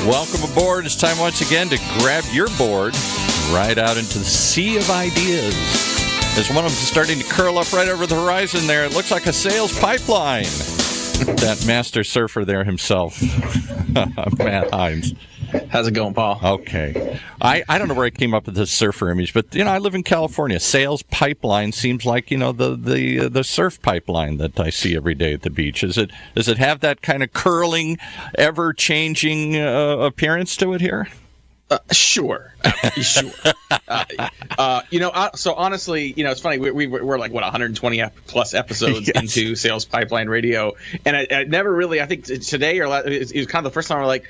Welcome aboard. It's time once again to grab your board, ride out into the sea of ideas. As one of them is starting to curl up right over the horizon there, it looks like a sales pipeline. That master surfer there himself, Matt Hines. How's it going, Paul? Okay. I don't know where I came up with this surfer image, but, I live in California. Sales pipeline seems like, the surf pipeline that I see every day at the beach. Does it have that kind of curling, ever-changing appearance to it here? Sure. Sure. So honestly, it's funny. We're like, 120 plus episodes yes. into Sales Pipeline Radio. And I never really, I think today it was kind of the first time we're like,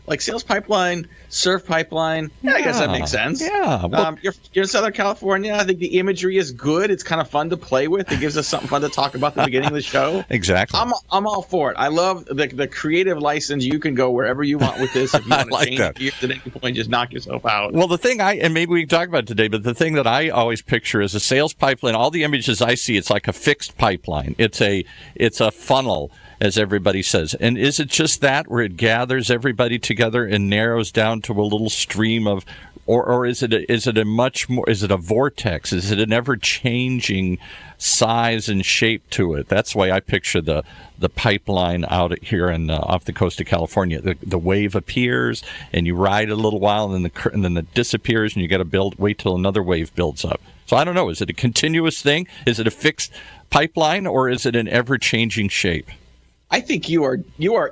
like Sales Pipeline, Surf Pipeline. Yeah, I guess that makes sense. Yeah. Well, you're in Southern California. I think the imagery is good. It's kind of fun to play with. It gives us something fun to talk about at the beginning of the show. Exactly. I'm all for it. I love the creative license. You can go wherever you want with this. If you want to change gears at any point, just knock yourself out. Well, the thing and maybe we can talk about it today, but the thing that I always picture is a sales pipeline. All the images I see, it's like a fixed pipeline. It's a funnel, as everybody says. And is it just that where it gathers everybody together and narrows down to a little stream of, or is it a vortex? Is it an ever-changing size and shape to it? That's the way I picture the pipeline out here off the coast of California. The wave appears and you ride a little while and then it disappears and you got to wait till another wave builds up. So I don't know. Is it a continuous thing? Is it a fixed pipeline or is it an ever-changing shape? I think you are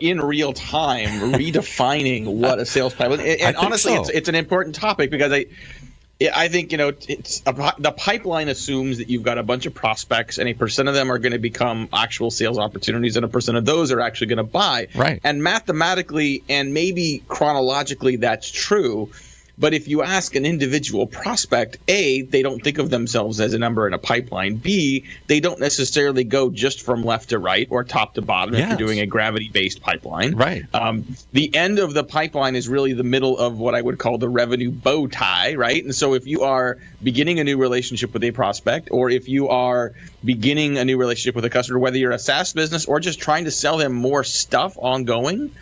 in real time redefining what a sales pipeline is. And honestly, so. It's an important topic because I think the pipeline assumes that you've got a bunch of prospects and a percent of them are going to become actual sales opportunities and a percent of those are actually going to buy. Right. And mathematically and maybe chronologically that's true. But if you ask an individual prospect, A, they don't think of themselves as a number in a pipeline. B, they don't necessarily go just from left to right or top to bottom if you're doing a gravity-based pipeline. Right. The end of the pipeline is really the middle of what I would call the revenue bow tie, right? And so if you are beginning a new relationship with a prospect or if you are beginning a new relationship with a customer, whether you're a SaaS business or just trying to sell them more stuff ongoing,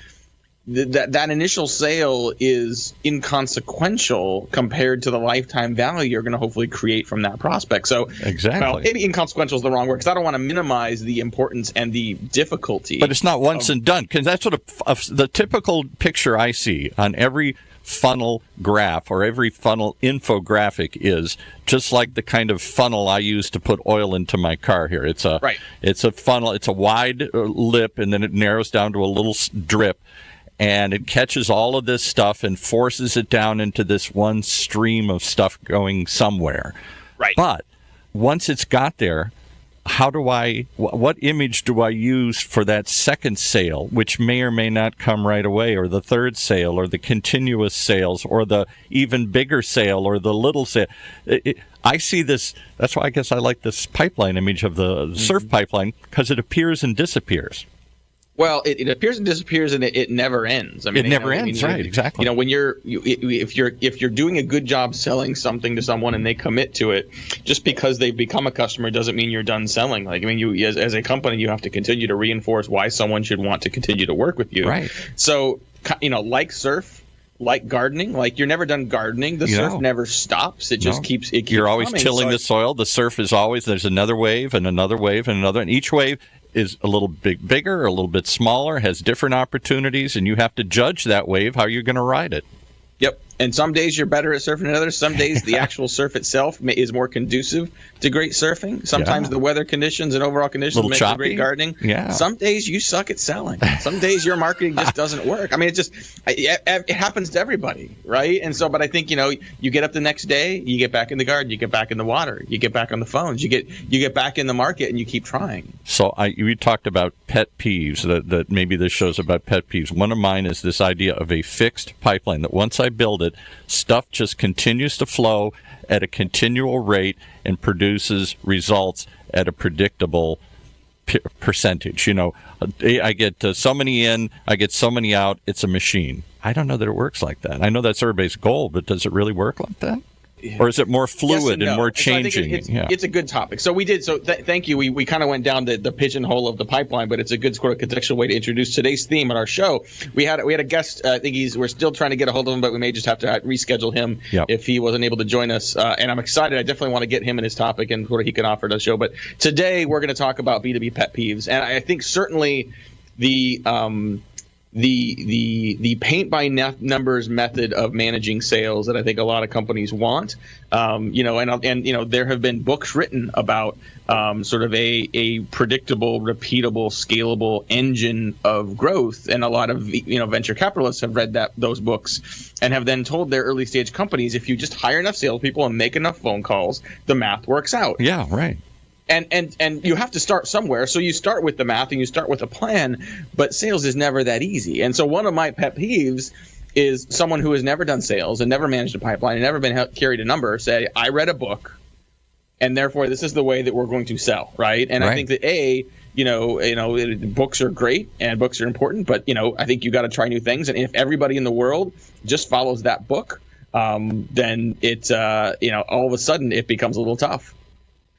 that initial sale is inconsequential compared to the lifetime value you're going to hopefully create from that prospect. So, exactly. Well, maybe inconsequential is the wrong word because I don't want to minimize the importance and the difficulty. But it's not once and done because that's sort of the typical picture I see on every funnel graph or every funnel infographic is just like the kind of funnel I use to put oil into my car here. It's a funnel. It's a wide lip and then it narrows down to a little drip. And it catches all of this stuff and forces it down into this one stream of stuff going somewhere. Right. But once it's got there, what image do I use for that second sale, which may or may not come right away, or the third sale, or the continuous sales, or the even bigger sale, or the little sale? I see this. That's why I guess I like this pipeline image of the surf pipeline because it appears and disappears. Well, it appears and disappears, and it never ends. I mean, it never ends, right? Exactly. When if you're doing a good job selling something to someone and they commit to it, just because they've become a customer doesn't mean you're done selling. You as a company, you have to continue to reinforce why someone should want to continue to work with you. Right. So, like surf. Like gardening, you're never done gardening. The surf never stops. It just keeps. You're always tilling the soil. The surf is always. There's another wave and another wave and another, and each wave is a little bit bigger or a little bit smaller, has different opportunities, and you have to judge that wave how you're going to ride it. Yep. And some days you're better at surfing than others. Some days the actual surf itself is more conducive to great surfing. Sometimes the weather conditions and overall conditions make for great gardening. Yeah. Some days you suck at selling. Some days your marketing just doesn't work. I mean, it happens to everybody, right? And so, but I think, you get up the next day, you get back in the garden, you get back in the water, you get back on the phones, you get back in the market, and you keep trying. So we talked about pet peeves, that maybe this show's about pet peeves. One of mine is this idea of a fixed pipeline, that once I build it, stuff just continues to flow at a continual rate and produces results at a predictable percentage. I get so many in, I get so many out. It's a machine. I don't know that it works like that. I know that's everybody's goal, but does it really work like that? Or is it more fluid and more So I think changing? it's a good topic. So we did. So thank you. We kind of went down the pigeonhole of the pipeline, but it's a good sort of contextual way to introduce today's theme on our show. We had a guest. I think we're still trying to get a hold of him, but we may just have to reschedule him if he wasn't able to join us. And I'm excited. I definitely want to get him and his topic and what he can offer to the show. But today we're going to talk about B2B pet peeves, and I think certainly the paint by numbers method of managing sales that I think a lot of companies want, and there have been books written about sort of a predictable, repeatable, scalable engine of growth, and a lot of venture capitalists have read those books and have then told their early stage companies, if you just hire enough salespeople and make enough phone calls, the math works out. Yeah, right. And you have to start somewhere. So you start with the math and you start with a plan, but sales is never that easy. And so one of my pet peeves is someone who has never done sales and never managed a pipeline and never carried a number say, I read a book and therefore this is the way that we're going to sell, right? And I think that books are great and books are important, but I think you got to try new things. And if everybody in the world just follows that book, then it's all of a sudden it becomes a little tough.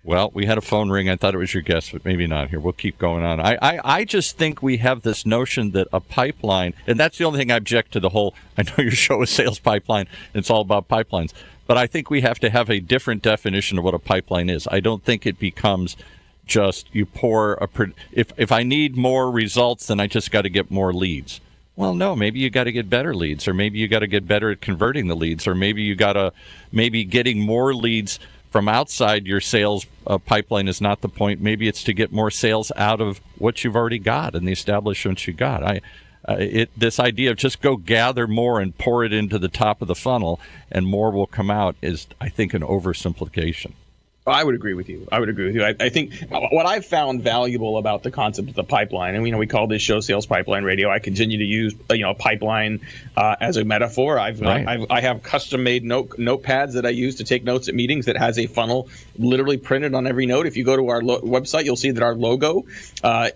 Well, we had a phone ring. I thought it was your guest, but maybe not here. We'll keep going on. I just think we have this notion that a pipeline, and that's the only thing I object to the whole, I know your show is Sales Pipeline, it's all about pipelines, but I think we have to have a different definition of what a pipeline is. I don't think it becomes just you pour if I need more results, then I just got to get more leads. Well, no, maybe you got to get better leads, or maybe you got to get better at converting the leads, or maybe you got to getting more leads from outside your sales pipeline is not the point. Maybe it's to get more sales out of what you've already got and the establishments you got. This idea of just go gather more and pour it into the top of the funnel and more will come out is, I think, an oversimplification. I would agree with you. I think what I've found valuable about the concept of the pipeline, and we call this show Sales Pipeline Radio. I continue to use a pipeline as a metaphor. I have custom made notepads that I use to take notes at meetings that has a funnel literally printed on every note. If you go to our website, you'll see that our logo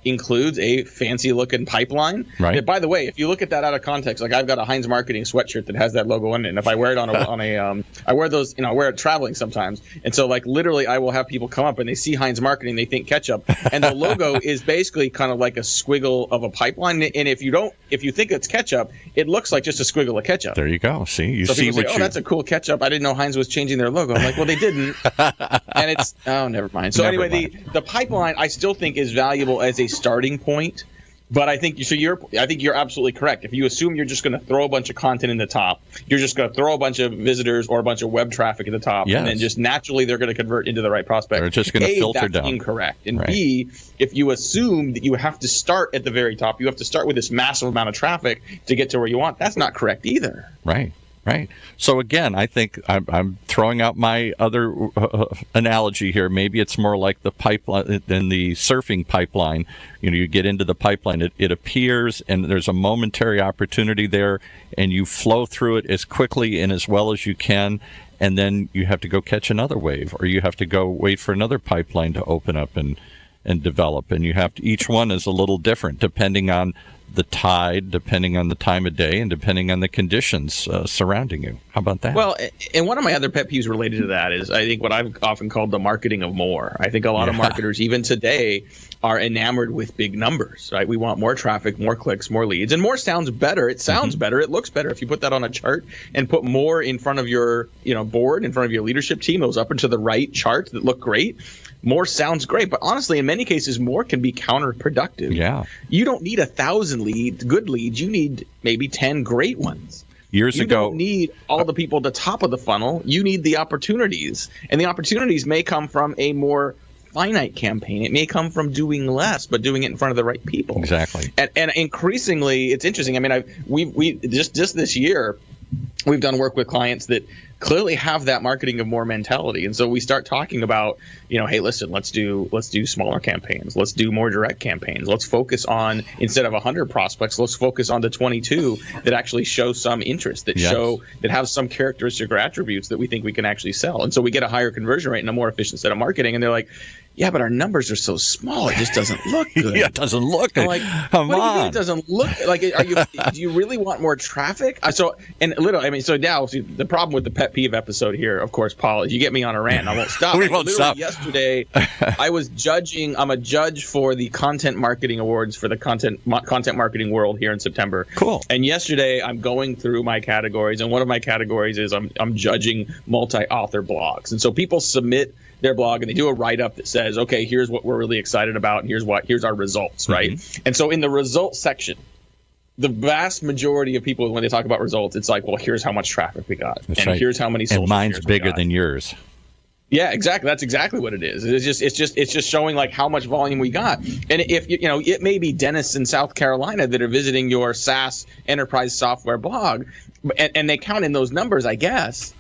includes a fancy looking pipeline. Right. By the way, if you look at that out of context, like I've got a Heinz Marketing sweatshirt that has that logo on it, and if I wear it I wear those, I wear it traveling sometimes, and so like literally I will have people come up and they see Heinz Marketing, they think ketchup, and the logo is basically kind of like a squiggle of a pipeline. And if you think it's ketchup, it looks like just a squiggle of ketchup. There you go. See, that's a cool ketchup. I didn't know Heinz was changing their logo. I'm like, well, they didn't, and it's never mind. So anyway, the pipeline I still think is valuable as a starting point. But I think you're absolutely correct. If you assume you're just going to throw a bunch of content in the top, you're just going to throw a bunch of visitors or a bunch of web traffic at the top, and then just naturally they're going to convert into the right prospect. They're just going to filter down. That's incorrect. And B, if you assume that you have to start at the very top, you have to start with this massive amount of traffic to get to where you want. That's not correct either. Right. So again, I think I'm throwing out my other analogy here. Maybe it's more like the pipeline than the surfing pipeline. You get into the pipeline, it appears, and there's a momentary opportunity there, and you flow through it as quickly and as well as you can, and then you have to go catch another wave, or you have to go wait for another pipeline to open up and develop. And you have to, each one is a little different depending on the tide, depending on the time of day, and depending on the conditions surrounding you. How about that? Well, and one of my other pet peeves related to that is I think what I've often called the marketing of more. I think a lot of marketers, even today, are enamored with big numbers, right? We want more traffic, more clicks, more leads, and more sounds better. It sounds better. It looks better. If you put that on a chart and put more in front of your board, in front of your leadership team, those up into the right charts that look great, more sounds great. But honestly, in many cases, more can be counterproductive. Yeah. You don't need 1,000 good leads. You need maybe 10 great ones. You don't need all the people at the top of the funnel. You need the opportunities. And the opportunities may come from a more finite campaign. It may come from doing less, but doing it in front of the right people. Exactly. And increasingly, it's interesting. I mean, we just this year, we've done work with clients that clearly have that marketing of more mentality. And so we start talking about, hey, listen, let's do smaller campaigns. Let's do more direct campaigns. Let's focus on, instead of 100 prospects, let's focus on the 22 that actually show some interest, that have some characteristic or attributes that we think we can actually sell. And so we get a higher conversion rate and a more efficient set of marketing. And they're like, yeah, but our numbers are so small, it just doesn't look good. Yeah, it doesn't look good. Like, come what on. Do you mean it doesn't look like? Do you really want more traffic? So now the problem with the pet pet peeve episode here, of course, Paul, is you get me on a rant. I won't stop. We won't stop. Yesterday, I was judging. I'm a judge for the Content Marketing Awards for the content marketing world here in September. Cool. And yesterday, I'm going through my categories, and one of my categories is I'm judging multi-author blogs. And so people submit their blog and they do a write-up that says, okay, here's what we're really excited about, and here's our results, right? Mm-hmm. And so in the results section, the vast majority of people, when they talk about results, it's like, well, here's how much traffic we got, That's and right. here's how many social and mine's shares bigger we got. than yours. Yeah, exactly. That's exactly what it is. It's just showing like how much volume we got. And if you know, it may be dentists in South Carolina that are visiting your SaaS enterprise software blog, and they count in those numbers, I guess.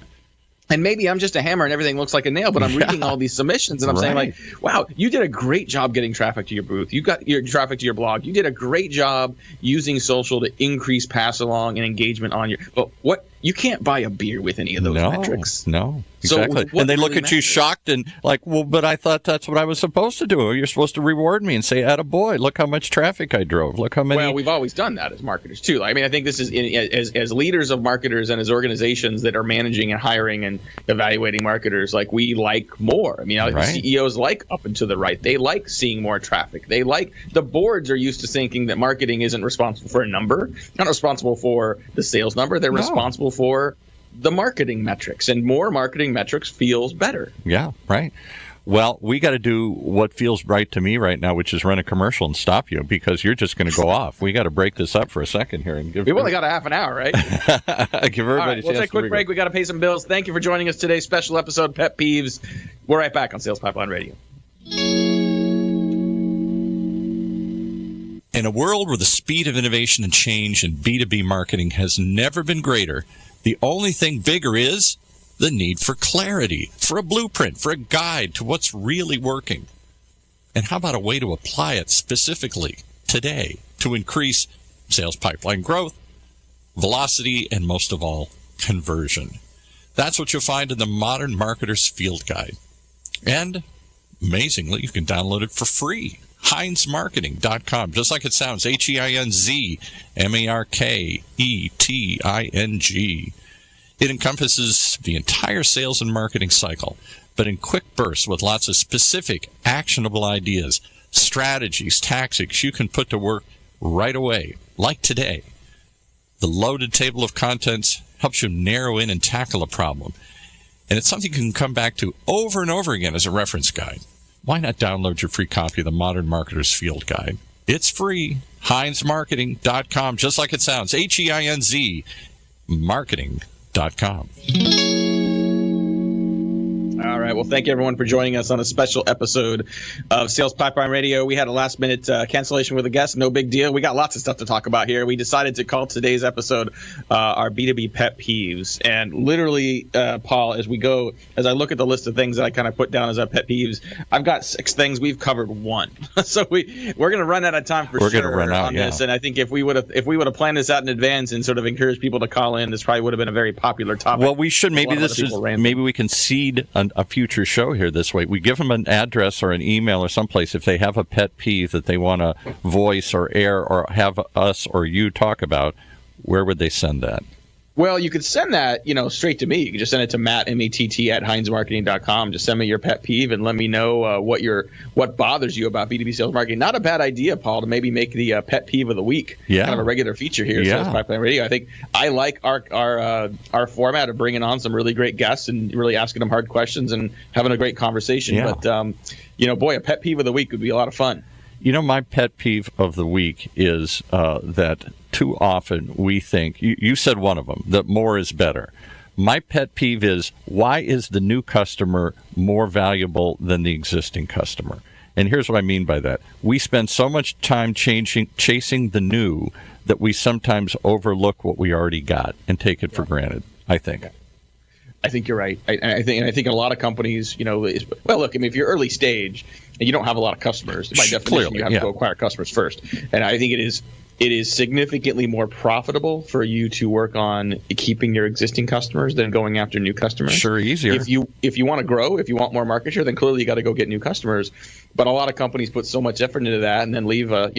And maybe I'm just a hammer and everything looks like a nail, but I'm reading all these submissions and I'm saying like, wow, you did a great job getting traffic to your booth. You got your traffic to your blog. You did a great job using social to increase pass along and engagement on your. But what you can't buy a beer with any of those metrics. No, exactly. So and they look at you shocked and like, well, but I thought that's what I was supposed to do. You're supposed to reward me and say, attaboy, look how much traffic I drove. Look how many. Well, we've always done that as marketers too. I mean, I think this is as leaders of marketers and as organizations that are managing and hiring and evaluating marketers, like we like more. I mean, CEOs like up and to the right. They like seeing more traffic. They like the boards are used to thinking that marketing isn't responsible for a number, not responsible for the sales number. They're responsible for the marketing metrics, and more marketing metrics feels better. Yeah, right. Well, we got to do what feels right to me right now, which is run a commercial and stop you because you're just going to go off. We got to break this up for a second here and give. We've only got a half an hour, right? Give everybody a chance. We'll take a quick break. We got to pay some bills. Thank you for joining us today. Special episode, Pet Peeves. We're right back on Sales Pipeline Radio. In a world where the speed of innovation and change in B2B marketing has never been greater, the only thing bigger is the need for clarity, for a blueprint, for a guide to what's really working. And how about a way to apply it specifically today to increase sales pipeline growth, velocity, and most of all, conversion? That's what you'll find in the Modern Marketer's Field Guide. And amazingly, you can download it for free. HeinzMarketing.com, just like it sounds, HeinzMarketing. It encompasses the entire sales and marketing cycle, but in quick bursts with lots of specific, actionable ideas, strategies, tactics you can put to work right away, like today. The loaded table of contents helps you narrow in and tackle a problem, and it's something you can come back to over and over again as a reference guide. Why not download your free copy of the Modern Marketer's Field Guide? It's free. HeinzMarketing.com, just like it sounds. HEINZ Marketing.com. All right. Well, thank you, everyone, for joining us on a special episode of Sales Pipeline Radio. We had a last-minute cancellation with a guest. No big deal. We got lots of stuff to talk about here. We decided to call today's episode our B2B Pet Peeves. And literally, Paul, as I look at the list of things that I kind of put down as our pet peeves, I've got 6 things. We've covered 1. So we're going to run out of time we're gonna run out, on this. And I think if we would have planned this out in advance and sort of encouraged people to call in, this probably would have been a very popular topic. Well, we should. Maybe we can seed a future show here this way. We give them an address or an email or someplace if they have a pet peeve that they want to voice or air or have us or you talk about. Where would they send that? Well, you could send that, straight to me. You can just send it to Matt, M-E-T-T, at HeinzMarketing.com. Just send me your pet peeve and let me know what bothers you about B2B sales marketing. Not a bad idea, Paul, to maybe make the pet peeve of the week kind of a regular feature here at Sales Pipeline Radio. I think I like our format of bringing on some really great guests and really asking them hard questions and having a great conversation. Yeah. But, a pet peeve of the week would be a lot of fun. My pet peeve of the week is that too often we think, you said one of them, that more is better. My pet peeve is, why is the new customer more valuable than the existing customer? And here's what I mean by that. We spend so much time chasing the new that we sometimes overlook what we already got and take it for granted, I think. I think you're right. I think a lot of companies, look, if you're early stage and you don't have a lot of customers, by definition, you have to go acquire customers first. And I think it is it is significantly more profitable for you to work on keeping your existing customers than going after new customers. Sure, easier. If you want to grow, if you want more market share, then clearly you got to go get new customers. But a lot of companies put so much effort into that and then leave a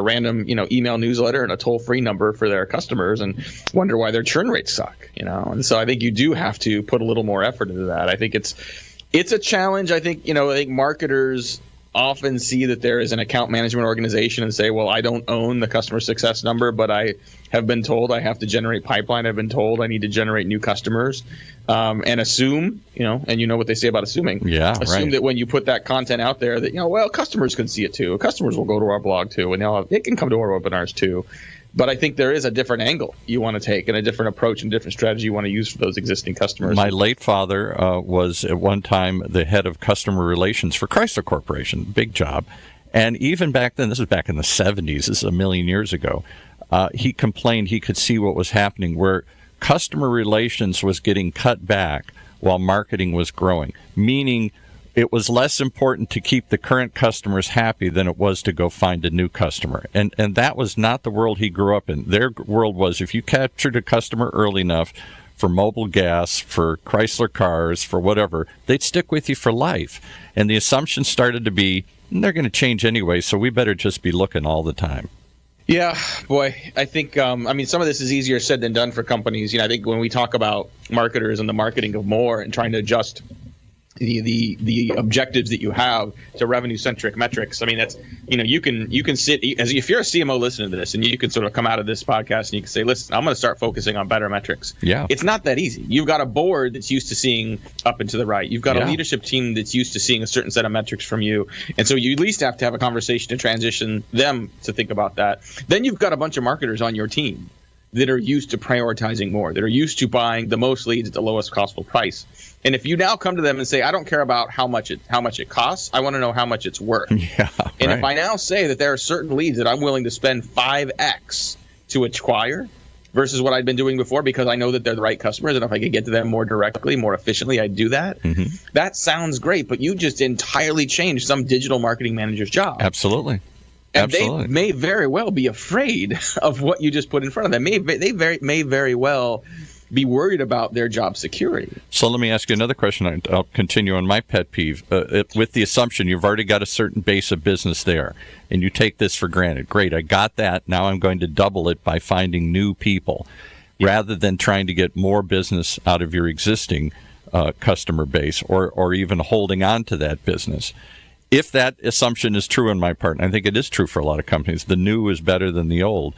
random email newsletter and a toll-free number for their customers and wonder why their churn rates suck. And so I think you do have to put a little more effort into that. I think it's a challenge. I think marketers often see that there is an account management organization and say, well, I don't own the customer success number, but I have been told I have to generate pipeline. I've been told I need to generate new customers, and assume, and you know what they say about assuming. Yeah, assume right. that when you put that content out there that, customers can see it too. Customers will go to our blog too, and they can come to our webinars too. But I think there is a different angle you want to take and a different approach and different strategy you want to use for those existing customers. My late father was at one time the head of customer relations for Chrysler Corporation, big job. And even back then, this was back in the 70s, this is a million years ago, he complained he could see what was happening where customer relations was getting cut back while marketing was growing, meaning it was less important to keep the current customers happy than it was to go find a new customer. And that was not the world he grew up in. Their world was if you captured a customer early enough for mobile gas, for Chrysler cars, for whatever, they'd stick with you for life. And the assumption started to be, they're going to change anyway, so we better just be looking all the time. Yeah, boy, I think, some of this is easier said than done for companies. I think when we talk about marketers and the marketing of more and trying to adjust the objectives that you have to revenue-centric metrics. I mean, that's, you can sit as if you're a CMO listening to this and you can sort of come out of this podcast and you can say, listen, I'm going to start focusing on better metrics. Yeah. It's not that easy. You've got a board that's used to seeing up and to the right. You've got a leadership team that's used to seeing a certain set of metrics from you. And so you at least have to have a conversation to transition them to think about that. Then you've got a bunch of marketers on your team that are used to prioritizing more, that are used to buying the most leads at the lowest costful price. And if you now come to them and say, I don't care about how much it costs, I want to know how much it's worth. Yeah, and if I now say that there are certain leads that I'm willing to spend 5x to acquire versus what I'd been doing before because I know that they're the right customers, and if I could get to them more directly, more efficiently, I'd do that. Mm-hmm. That sounds great, but you just entirely changed some digital marketing manager's job. Absolutely. And Absolutely. they may very well be afraid of what you just put in front of them. They may very well be worried about their job security. So let me ask you another question. I'll continue on my pet peeve. With the assumption you've already got a certain base of business there, and you take this for granted. Great, I got that. Now I'm going to double it by finding new people, rather than trying to get more business out of your existing customer base or even holding on to that business. If that assumption is true on my part, and I think it is true for a lot of companies, the new is better than the old.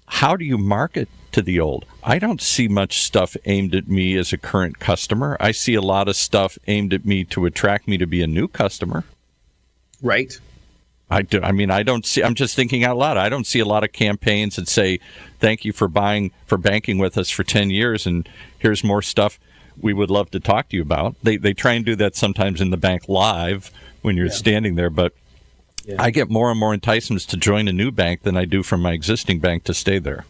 How do you market to the old? I don't see much stuff aimed at me as a current customer. I see a lot of stuff aimed at me to attract me to be a new customer. Right. I do. I mean, I don't see. I'm just thinking out loud. I don't see a lot of campaigns that say, "Thank you for banking with us for 10 years, and here's more stuff we would love to talk to you about." They try and do that sometimes in the bank live when you're standing there, but I get more and more enticements to join a new bank than I do from my existing bank to stay there.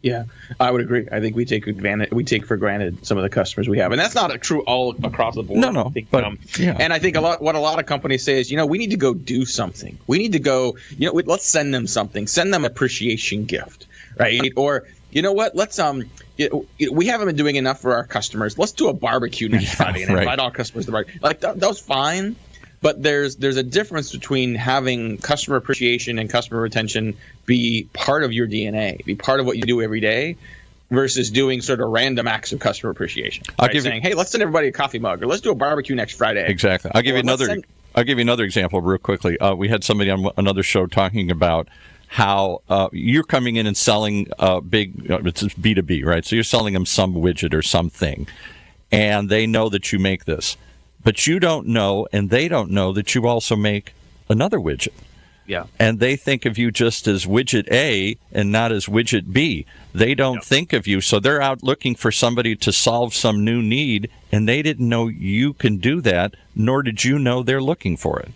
Yeah, I would agree. I think we take for granted some of the customers we have, and that's not true all across the board. No, I think, but and I think what a lot of companies say is, we need to go do something. We need to go, let's send them something. Send them an appreciation gift, right? Or what? Let's we haven't been doing enough for our customers. Let's do a barbecue next Friday and invite all customers to the barbecue. Like that was fine. But there's a difference between having customer appreciation and customer retention be part of your DNA, be part of what you do every day, versus doing sort of random acts of customer appreciation. Saying, hey, let's send everybody a coffee mug, or let's do a barbecue next Friday. Exactly. I'll give you another example real quickly. We had somebody on another show talking about how you're coming in and selling it's B2B, right? So you're selling them some widget or something, and they know that you make this. But you don't know, and they don't know, that you also make another widget. Yeah. And they think of you just as widget A and not as widget B. They don't think of you, so they're out looking for somebody to solve some new need, and they didn't know you can do that, nor did you know they're looking for it.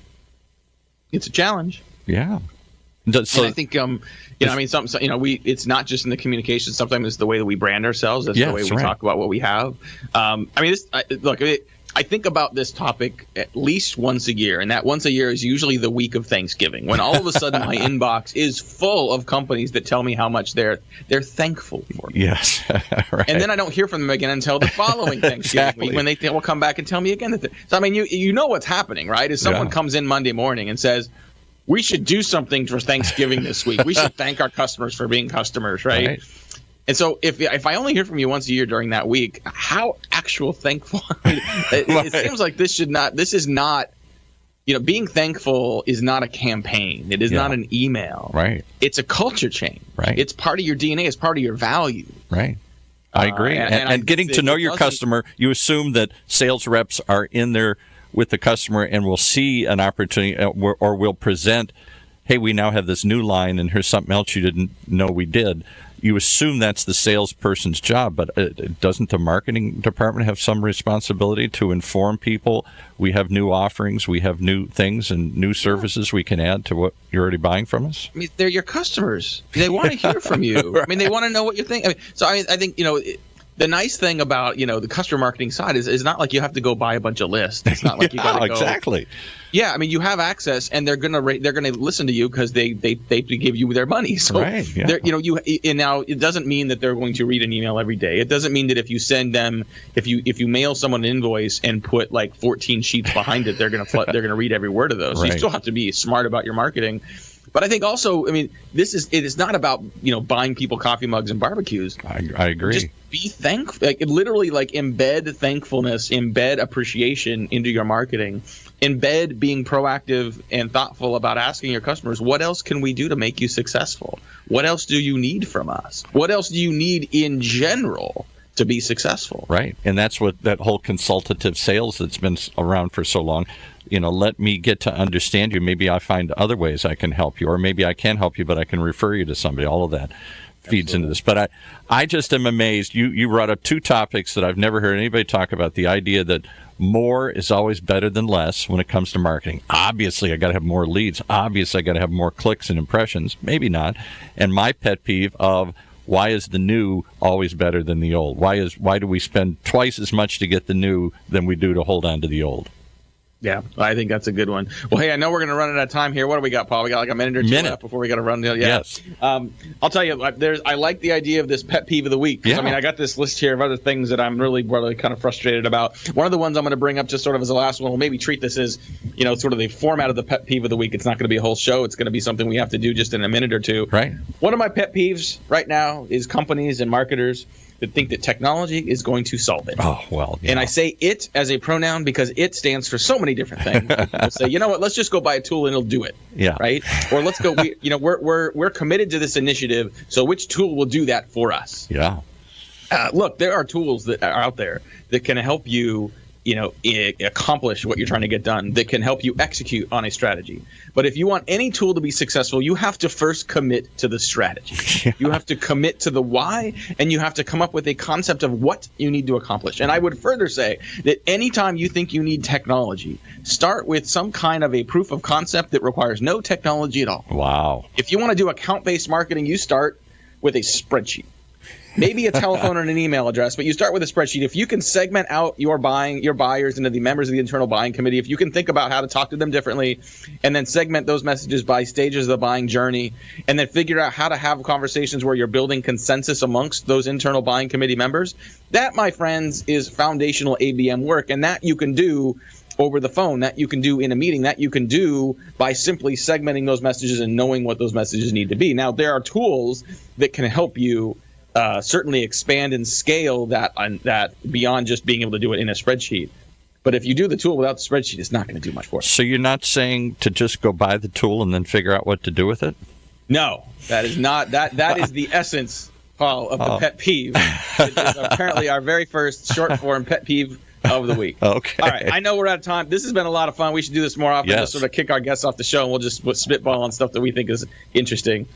It's a challenge. Yeah. So and I think, it's not just in the communication. Sometimes it's the way that we brand ourselves. That's the way we talk about what we have. I think about this topic at least once a year, and that once a year is usually the week of Thanksgiving, when all of a sudden my inbox is full of companies that tell me how much they're thankful for me. Yes, right. And then I don't hear from them again until the following Thanksgiving week, when they will come back and tell me again. So I mean, you know what's happening, right? Is someone comes in Monday morning and says, we should do something for Thanksgiving this week. We should thank our customers for being customers, right? And so if I only hear from you once a year during that week, how actual thankful? It seems like this is not, being thankful is not a campaign. It is not an email. Right. It's a culture change. Right. It's part of your DNA. It's part of your value. Right. I agree. And getting to know your customer, you assume that sales reps are in there with the customer and will see an opportunity or will present, hey, we now have this new line and here's something else you didn't know we did. You assume that's the salesperson's job, but doesn't the marketing department have some responsibility to inform people we have new offerings, we have new things and new services we can add to what you're already buying from us? I mean, they're your customers. They want to hear from you. Right. I mean, they want to know what you're thinking. I think, the nice thing about, the customer marketing side is not like you have to go buy a bunch of lists. It's not like you got to go. Exactly. Yeah, I mean, you have access, and they're gonna listen to you because they give you their money. So, right, yeah. And now it doesn't mean that they're going to read an email every day. It doesn't mean that if you send them, if you mail someone an invoice and put like 14 sheets behind it, they're gonna read every word of those. So you still have to be smart about your marketing. But I think also, it is not about, buying people coffee mugs and barbecues. I agree. Just be thankful. Literally embed thankfulness, embed appreciation into your marketing, embed being proactive and thoughtful about asking your customers, what else can we do to make you successful? What else do you need from us? What else do you need in general to be successful? Right. And that's what that whole consultative sales that's been around for so long. Let me get to understand you. Maybe I find other ways I can help you, or maybe I can help you, but I can refer you to somebody. All of that feeds into this. But I just am amazed. You brought up two topics that I've never heard anybody talk about. The idea that more is always better than less when it comes to marketing. Obviously, I got to have more leads. Obviously, I got to have more clicks and impressions. Maybe not. And my pet peeve of, why is the new always better than the old? Why do we spend twice as much to get the new than we do to hold on to the old? Yeah, I think that's a good one. Well, hey, I know we're going to run out of time here. What do we got, Paul? We got like a minute or two left before we got to run. Yeah. Yes. I'll tell you, I like the idea of this pet peeve of the week. Yeah. I got this list here of other things that I'm really kind of frustrated about. One of the ones I'm going to bring up just sort of as the last one, we'll maybe treat this as, sort of the format of the pet peeve of the week. It's not going to be a whole show. It's going to be something we have to do just in a minute or two. Right. One of my pet peeves right now is companies and marketers that think that technology is going to solve it. Oh, well. Yeah. And I say it as a pronoun because it stands for so many different things. People say, you know what, let's just go buy a tool and it'll do it. Yeah. Right? Or let's go, we're committed to this initiative, so which tool will do that for us? Yeah. Look, there are tools that are out there that can help you, accomplish what you're trying to get done, that can help you execute on a strategy. But if you want any tool to be successful, you have to first commit to the strategy. You have to commit to the why, and you have to come up with a concept of what you need to accomplish. And I would further say that anytime you think you need technology, start with some kind of a proof of concept that requires no technology at all. Wow. If you want to do account-based marketing, you start with a spreadsheet. Maybe a telephone and an email address, but you start with a spreadsheet. If you can segment out your buyers into the members of the internal buying committee, if you can think about how to talk to them differently, and then segment those messages by stages of the buying journey, and then figure out how to have conversations where you're building consensus amongst those internal buying committee members, that, my friends, is foundational ABM work, and that you can do over the phone, that you can do in a meeting, that you can do by simply segmenting those messages and knowing what those messages need to be. Now, there are tools that can help you certainly expand and scale that beyond just being able to do it in a spreadsheet. But if you do the tool without the spreadsheet, it's not going to do much for us. So you're not saying to just go buy the tool and then figure out what to do with it? No, that is not. That is the essence, Paul, of the pet peeve. It is apparently our very first short form pet peeve of the week. Okay. All right. I know we're out of time. This has been a lot of fun. We should do this more often. Yes. Just sort of kick our guests off the show, and we'll just spitball on stuff that we think is interesting.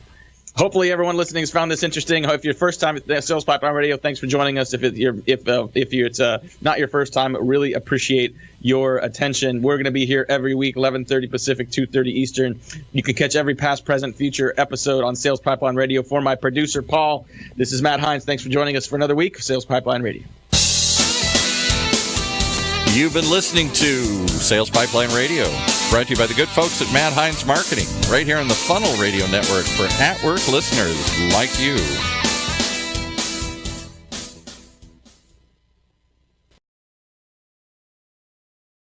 Hopefully, everyone listening has found this interesting. If you're first time at Sales Pipeline Radio, thanks for joining us. If it's not your first time, really appreciate your attention. We're going to be here every week, 11:30 Pacific, 2:30 Eastern. You can catch every past, present, future episode on Sales Pipeline Radio. For my producer, Paul, this is Matt Hines. Thanks for joining us for another week of Sales Pipeline Radio. You've been listening to Sales Pipeline Radio, brought to you by the good folks at Matt Heinz Marketing, right here on the Funnel Radio Network for at-work listeners like you.